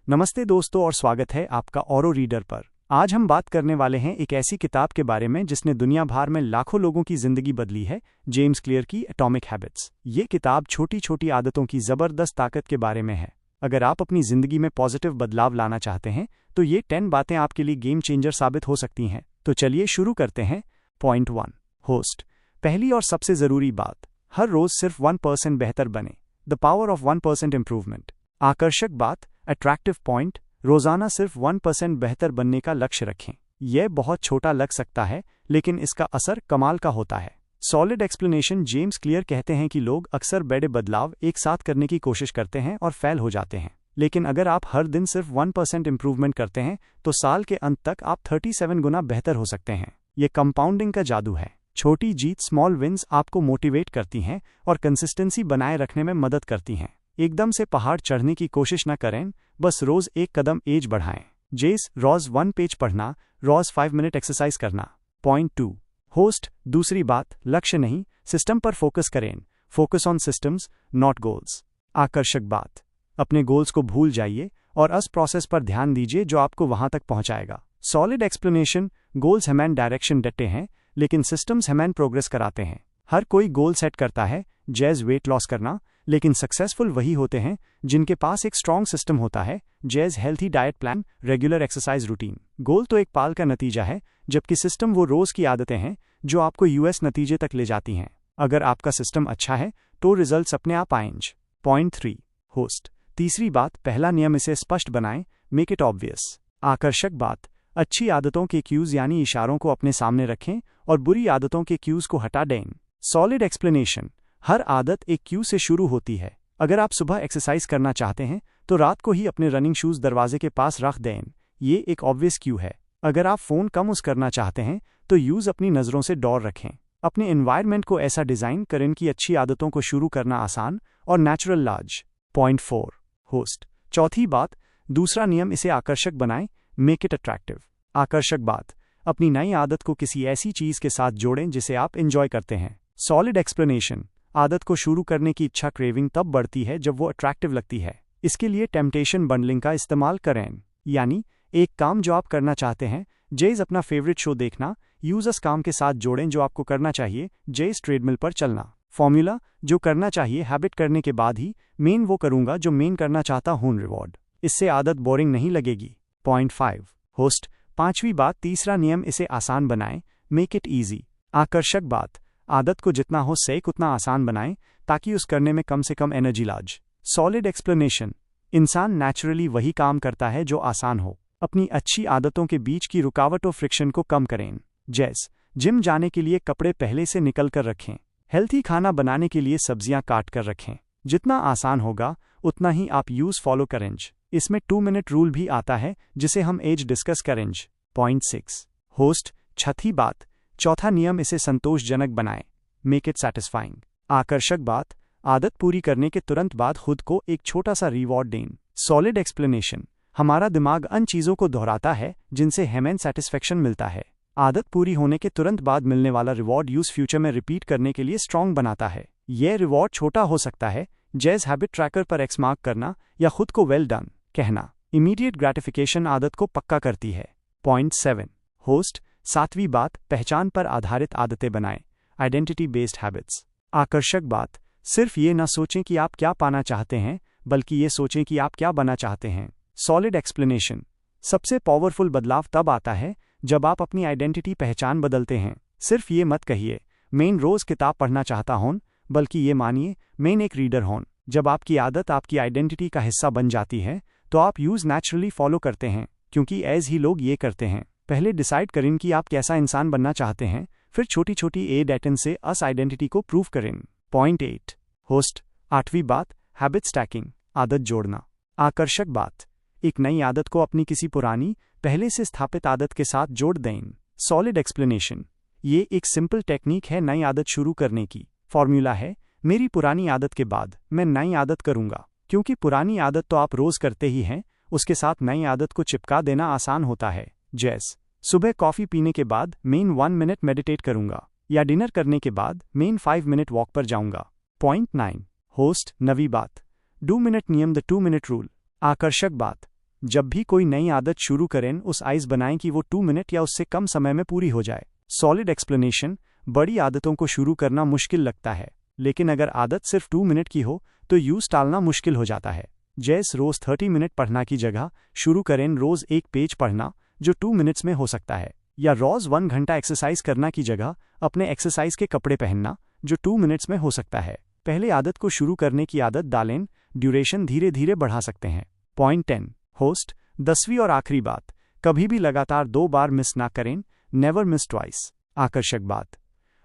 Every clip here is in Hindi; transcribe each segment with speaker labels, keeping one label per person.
Speaker 1: नमस्ते दोस्तों और स्वागत है आपका ऑरो रीडर पर। आज हम बात करने वाले हैं एक ऐसी किताब के बारे में जिसने दुनिया भर में लाखों लोगों की जिंदगी बदली है, जेम्स क्लियर की एटॉमिक हैबिट्स। ये किताब छोटी छोटी आदतों की जबरदस्त ताकत के बारे में है। अगर आप अपनी जिंदगी में पॉजिटिव बदलाव लाना चाहते हैं तो ये 10 बातें आपके लिए गेम चेंजर साबित हो सकती हैं। तो चलिए शुरू करते हैं। Point 1, host. पहली और सबसे जरूरी बात, हर रोज सिर्फ 1% बेहतर बने। The power of 1% improvement. आकर्षक बात, अट्रैक्टिव पॉइंट, रोजाना सिर्फ 1% बेहतर बनने का लक्ष्य रखें। यह बहुत छोटा लग सकता है लेकिन इसका असर कमाल का होता है। Solid explanation. जेम्स क्लियर कहते हैं कि लोग अक्सर बड़े बदलाव एक साथ करने की कोशिश करते हैं और फेल हो जाते हैं, लेकिन अगर आप हर दिन सिर्फ 1% इम्प्रूवमेंट करते हैं तो साल के अंत तक आप 37 गुना बेहतर हो सकते हैं। ये कंपाउंडिंग का जादू है। छोटी जीत, स्मॉल विन्स आपको मोटिवेट करती हैं और कंसिस्टेंसी बनाए रखने में मदद करती हैं। एकदम से पहाड़ चढ़ने की कोशिश न करें, बस रोज एक कदम एज बढ़ाएं। जेस रोज 1 पेज पढ़ना, रोज 5 मिनट एक्सरसाइज करना। Point 2, host. दूसरी बात, लक्ष्य नहीं, सिस्टम पर फोकस करें। Focus on systems, not goals. आकर्षक बात, अपने गोल्स को भूल जाइए और उस प्रोसेस पर ध्यान दीजिए जो आपको वहां तक पहुंचाएगा। Solid explanation. गोल्स हमें डायरेक्शन देते हैं लेकिन सिस्टम्स हमें प्रोग्रेस कराते हैं। हर कोई गोल सेट करता है, जैसे वेट लॉस करना, लेकिन सक्सेसफुल वही होते हैं जिनके पास एक स्ट्रॉन्ग सिस्टम होता है, जैसे healthy diet plan, regular exercise routine. Goal तो एक पाल का नतीजा है, जबकि सिस्टम वो रोज की आदतें हैं जो आपको यूएस नतीजे तक ले जाती हैं। अगर आपका सिस्टम अच्छा है तो रिजल्ट्स अपने आप आएंगे। Point 3, host. तीसरी बात, पहला नियम, इसे स्पष्ट बनाएं, मेक इट ऑब्वियस। आकर्षक बात, अच्छी आदतों के क्यूज यानी इशारों को अपने सामने रखें और बुरी आदतों के क्यूज को हटा दें। Solid explanation. हर आदत एक क्यू से शुरू होती है। अगर आप सुबह एक्सरसाइज करना चाहते हैं तो रात को ही अपने रनिंग शूज दरवाजे के पास रख दें। ये एक ऑब्वियस क्यू है। अगर आप फोन कम यूज करना चाहते हैं तो यूज अपनी नजरों से दूर रखें। अपने एनवायरनमेंट को ऐसा डिजाइन करें कि अच्छी आदतों को शुरू करना आसान और नेचुरल लाज। Point 4, host. चौथी बात, दूसरा नियम, इसे आकर्षक बनाएं, मेक इट अट्रैक्टिव। आकर्षक बात, अपनी नई आदत को किसी ऐसी चीज के साथ जोड़ें जिसे आप एंजॉय करते हैं। Solid explanation. आदत को शुरू करने की इच्छा, क्रेविंग, तब बढ़ती है जब वो अट्रैक्टिव लगती है। इसके लिए टेम्पटेशन बंडलिंग का इस्तेमाल करें, यानी एक काम जो आप करना चाहते हैं, जैसे अपना फेवरेट शो देखना, यूज उस काम के साथ जोड़ें जो आपको करना चाहिए, जैसे ट्रेडमिल पर चलना। फॉर्मूला, जो करना चाहिए हैबिट करने के बाद ही, मेन वो करूंगा जो मेन करना चाहता हूं, रिवॉर्ड। इससे आदत बोरिंग नहीं लगेगी। Point 5, host. पांचवी बात, तीसरा नियम, इसे आसान बनाएं, मेक इट ईजी। आकर्षक बात, आदत को जितना हो सके उतना आसान बनाएं ताकि उस करने में कम से कम एनर्जी लाज। Solid explanation. इंसान नेचुरली वही काम करता है जो आसान हो। अपनी अच्छी आदतों के बीच की रुकावट और फ्रिक्शन को कम करें, जैसे जिम जाने के लिए कपड़े पहले से निकल कर रखें, हेल्थी खाना बनाने के लिए सब्जियां काट कर रखें। जितना आसान होगा उतना ही आप यूज फॉलो करेंगे। इसमें 2 मिनट रूल भी आता है जिसे हम एज डिस्कस करेंगे। Point 6, host. छठी बात, चौथा नियम, इसे संतोषजनक बनाएं, मेक इट सैटिस्फाइंग। आकर्षक बात, आदत पूरी करने के तुरंत बाद खुद को एक छोटा सा रिवॉर्ड दें। Solid explanation. हमारा दिमाग उन चीजों को दोहराता है जिनसे हमें सेटिस्फेक्शन मिलता है। आदत पूरी होने के तुरंत बाद मिलने वाला रिवॉर्ड यूज फ्यूचर में रिपीट करने के लिए स्ट्रॉन्ग बनाता है। यह रिवॉर्ड छोटा हो सकता है, जैसे हैबिट ट्रैकर पर एक्स मार्क करना या खुद को वेल डन कहना। इमीडिएट ग्रेटिफिकेशन आदत को पक्का करती है। Point 7, host. सातवीं बात, पहचान पर आधारित आदतें बनाएं, आइडेंटिटी बेस्ड हैबिट्स। आकर्षक बात, सिर्फ ये न सोचें कि आप क्या पाना चाहते हैं, बल्कि ये सोचें कि आप क्या बनना चाहते हैं। Solid explanation. सबसे पावरफुल बदलाव तब आता है जब आप अपनी आइडेंटिटी, पहचान बदलते हैं। सिर्फ ये मत कहिए, मैं रोज किताब पढ़ना चाहता हूं, बल्कि ये मानिए, मैं एक रीडर हूं। जब आपकी आदत आपकी आइडेंटिटी का हिस्सा बन जाती है तो आप यूज नेचुरली फॉलो करते हैं, क्योंकि एज ही लोग ये करते हैं। पहले डिसाइड करें कि आप कैसा इंसान बनना चाहते हैं, फिर छोटी छोटी एडेटन से अस आइडेंटिटी को प्रूव करें। Point 8, host. आठवीं बात, हैबिट स्टैकिंग, आदत जोड़ना। आकर्षक बात, एक नई आदत को अपनी किसी पुरानी, पहले से स्थापित आदत के साथ जोड़ दें। Solid explanation. ये एक सिंपल टेक्निक है नई आदत शुरू करने की। फॉर्मूला है, मेरी पुरानी आदत के बाद मैं नई आदत करूंगा। क्योंकि पुरानी आदत तो आप रोज करते ही हैं, उसके साथ नई आदत को चिपका देना आसान होता है। जैसे सुबह कॉफी पीने के बाद मैं 1 मिनट मेडिटेट करूंगा, या डिनर करने के बाद मैं 5 मिनट वॉक पर जाऊंगा। Point 9, host. नवी बात, 2 मिनट नियम, द 2 मिनट रूल। आकर्षक बात, जब भी कोई नई आदत शुरू करें उस आइस बनाएं कि वो 2 मिनट या उससे कम समय में पूरी हो जाए। Solid explanation. बड़ी आदतों को शुरू करना मुश्किल लगता है, लेकिन अगर आदत सिर्फ 2 मिनट की हो तो यूज टालना मुश्किल हो जाता है। जैसे रोज 30 मिनट पढ़ना की जगह शुरू करें रोज 1 पेज पढ़ना जो 2 मिनट्स में हो सकता है, या रोज 1 घंटा एक्सरसाइज करना की जगह अपने एक्सरसाइज के कपड़े पहनना जो 2 मिनट्स में हो सकता है। पहले आदत को शुरू करने की आदत डालें, ड्यूरेशन धीरे धीरे बढ़ा सकते हैं। Point 10 host. 10वीं और आखिरी बात, कभी भी लगातार 2 बार मिस ना करें, नेवर मिस ट्वाइस। आकर्षक बात,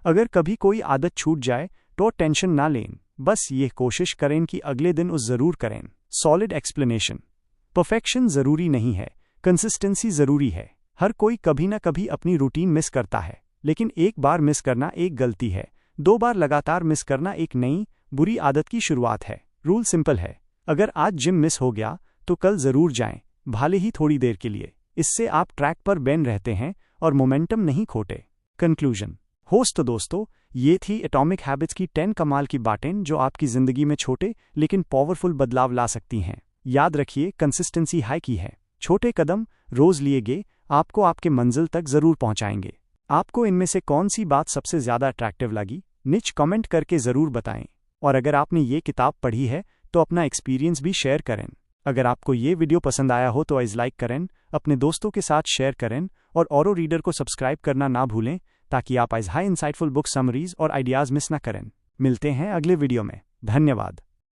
Speaker 1: अगर कभी कोई आदत छूट जाए तो टेंशन ना लें, बस ये कोशिश करें कि अगले दिन उस जरूर करें। Solid explanation. परफेक्शन जरूरी नहीं है, कंसिस्टेंसी जरूरी है। हर कोई कभी ना कभी अपनी रूटीन मिस करता है, लेकिन एक बार मिस करना एक गलती है, 2 बार लगातार मिस करना एक नई बुरी आदत की शुरुआत है। रूल सिंपल है, अगर आज जिम मिस हो गया तो कल जरूर जाएं, भले ही थोड़ी देर के लिए। इससे आप ट्रैक पर बने रहते हैं और मोमेंटम नहीं खोते। कंक्लूजन। होस्ट। तो दोस्तों, ये थी एटॉमिक हैबिट्स की 10 कमाल की बातें जो आपकी जिंदगी में छोटे लेकिन पावरफुल बदलाव ला सकती हैं। याद रखिए, कंसिस्टेंसी हाई की है। छोटे कदम रोज लिए गए आपको आपके मंजिल तक जरूर पहुंचाएंगे। आपको इनमें से कौन सी बात सबसे ज्यादा अट्रैक्टिव लगी, नीचे कमेंट करके जरूर बताएं। और अगर आपने ये किताब पढ़ी है तो अपना एक्सपीरियंस भी शेयर करें। अगर आपको ये वीडियो पसंद आया हो तो इस लाइक करें, अपने दोस्तों के साथ शेयर करें और ऑरो रीडर को सब्सक्राइब करना ना भूलें, ताकि आप हाई इंसाइटफुल बुक समरीज और आइडियाज मिस ना करें। मिलते हैं अगले वीडियो में। धन्यवाद।